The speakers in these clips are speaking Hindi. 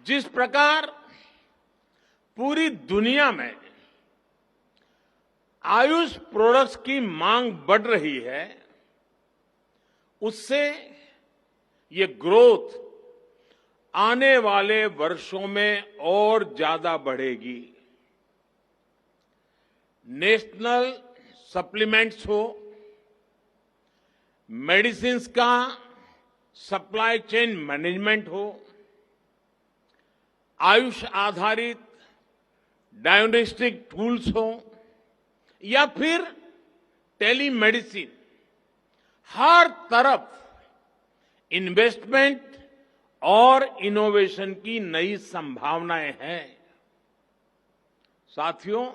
जिस प्रकार पूरी दुनिया में आयुष प्रोडक्ट्स की मांग बढ़ रही है, उससे ये ग्रोथ आने वाले वर्षों में और ज्यादा बढ़ेगी। नेशनल सप्लीमेंट्स हो, मेडिसिन्स का सप्लाई चेन मैनेजमेंट हो, आयुष आधारित डायग्नोस्टिक टूल्स हो या फिर टेलीमेडिसिन, हर तरफ इन्वेस्टमेंट और इनोवेशन की नई संभावनाएं हैं। साथियों,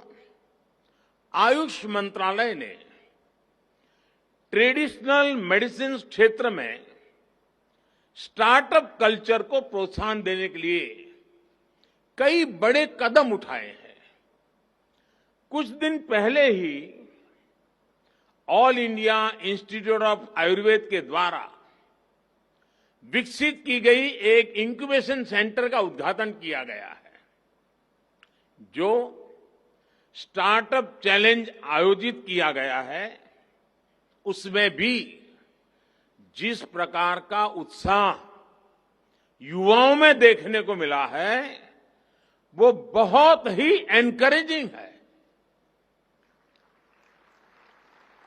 आयुष मंत्रालय ने ट्रेडिशनल मेडिसिन क्षेत्र में स्टार्टअप कल्चर को प्रोत्साहन देने के लिए कई बड़े कदम उठाए हैं। कुछ दिन पहले ही All India Institute of Ayurveda के द्वारा विकसित की गई एक इंक्यूबेशन सेंटर का उद्घाटन किया गया है, जो स्टार्टअप चैलेंज आयोजित किया गया है। उसमें भी जिस प्रकार का उत्साह युवाओं में देखने को मिला है, वो बहुत ही एनकरेजिंग है।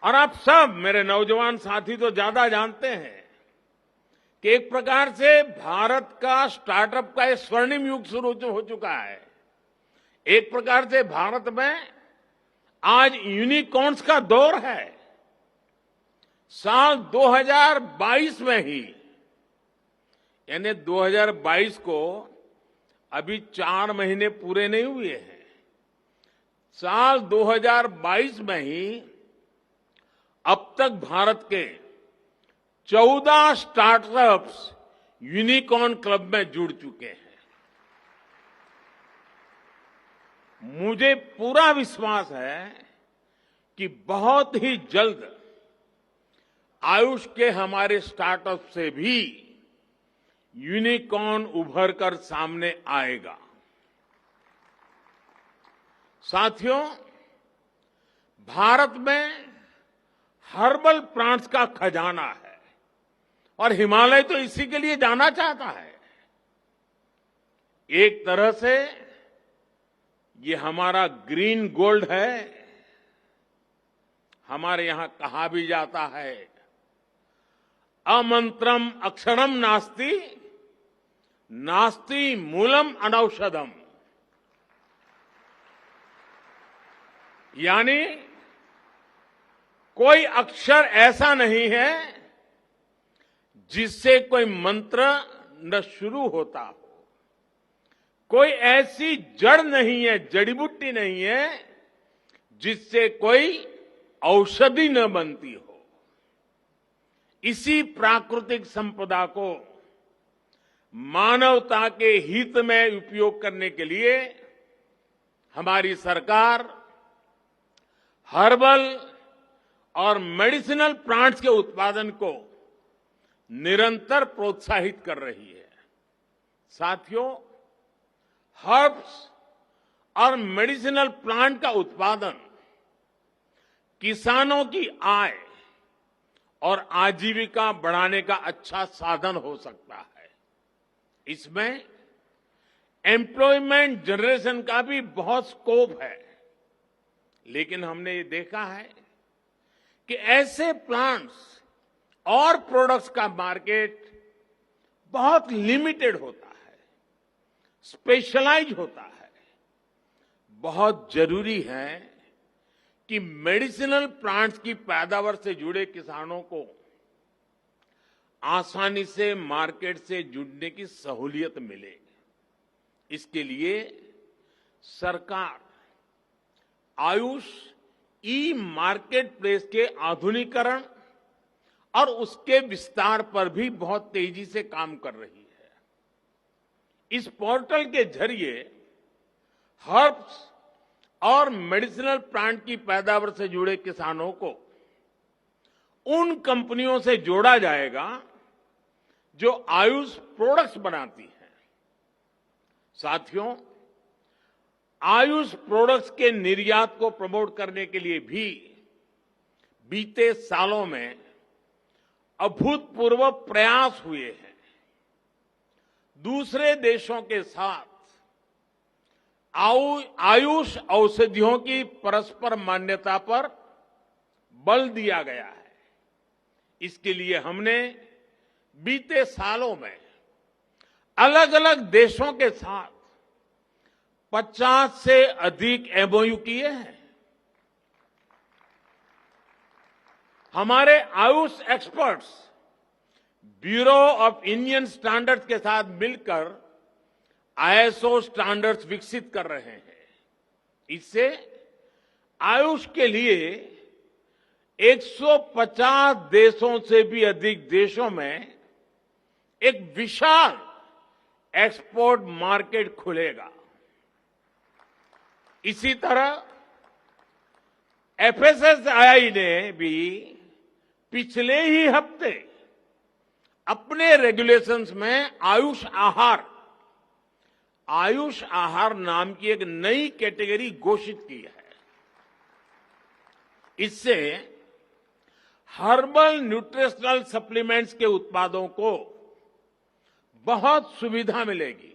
और आप सब मेरे नौजवान साथी तो ज्यादा जानते हैं कि एक प्रकार से भारत का स्टार्टअप का एक स्वर्णिम युग शुरू हो चुका है। एक प्रकार से भारत में आज यूनिकॉर्न्स का दौर है। साल 2022 में ही, यानी 2022 को अभी 4 महीने पूरे नहीं हुए हैं, साल 2022 में ही अब तक भारत के 14 स्टार्टअप्स यूनिकॉर्न क्लब में जुड़ चुके हैं। मुझे पूरा विश्वास है कि बहुत ही जल्द आयुष के हमारे स्टार्टअप से भी यूनिकॉर्न उभर कर सामने आएगा। साथियों, भारत में हर्बल प्लांट्स का खजाना है और हिमालय तो इसी के लिए जाना चाहता है। एक तरह से ये हमारा ग्रीन गोल्ड है। हमारे यहां कहा भी जाता है, अमंत्रम अक्षरम नास्ति, नास्ति मूलम अनौषधम। यानी कोई अक्षर ऐसा नहीं है जिससे कोई मंत्र न शुरू होता हो, कोई ऐसी जड़ नहीं है, जड़ी बूटी नहीं है जिससे कोई औषधि न बनती हो। इसी प्राकृतिक संपदा को मानवता के हित में उपयोग करने के लिए हमारी सरकार हर्बल और मेडिसिनल प्लांट्स के उत्पादन को निरंतर प्रोत्साहित कर रही है। साथियों, हर्ब्स और मेडिसिनल प्लांट का उत्पादन किसानों की आय और आजीविका बढ़ाने का अच्छा साधन हो सकता है। इसमें एम्प्लॉयमेंट जनरेशन का भी बहुत स्कोप है। लेकिन हमने ये देखा है कि ऐसे प्लांट्स और प्रोडक्ट्स का मार्केट बहुत लिमिटेड होता है, स्पेशलाइज होता है। बहुत जरूरी है कि मेडिसिनल प्लांट्स की पैदावार से जुड़े किसानों को आसानी से मार्केट से जुड़ने की सहूलियत मिले। इसके लिए सरकार आयुष ई मार्केट प्लेस के आधुनिकीकरण और उसके विस्तार पर भी बहुत तेजी से काम कर रही है। इस पोर्टल के जरिए हर्ब्स और मेडिसिनल प्लांट की पैदावार से जुड़े किसानों को उन कंपनियों से जोड़ा जाएगा जो आयुष प्रोडक्ट्स बनाती हैं। साथियों, आयुष प्रोडक्ट्स के निर्यात को प्रमोट करने के लिए भी बीते सालों में अभूतपूर्व प्रयास हुए हैं। दूसरे देशों के साथ आयुष औषधियों की परस्पर मान्यता पर बल दिया गया है। इसके लिए हमने बीते सालों में अलग अलग देशों के साथ 50 से अधिक एमओयू किए हैं। हमारे Ayush experts bureau of Indian standards के साथ मिलकर आईएसओ स्टैंडर्ड्स विकसित कर रहे हैं। इससे आयुष के लिए 150 देशों से भी अधिक देशों में एक विशाल एक्सपोर्ट मार्केट खुलेगा। इसी तरह एफएसएसएआई ने भी पिछले ही हफ्ते अपने रेगुलेशंस में आयुष आहार नाम की एक नई कैटेगरी घोषित की है। इससे हर्बल न्यूट्रिशनल सप्लीमेंट्स के उत्पादों को बहुत सुविधा मिलेगी।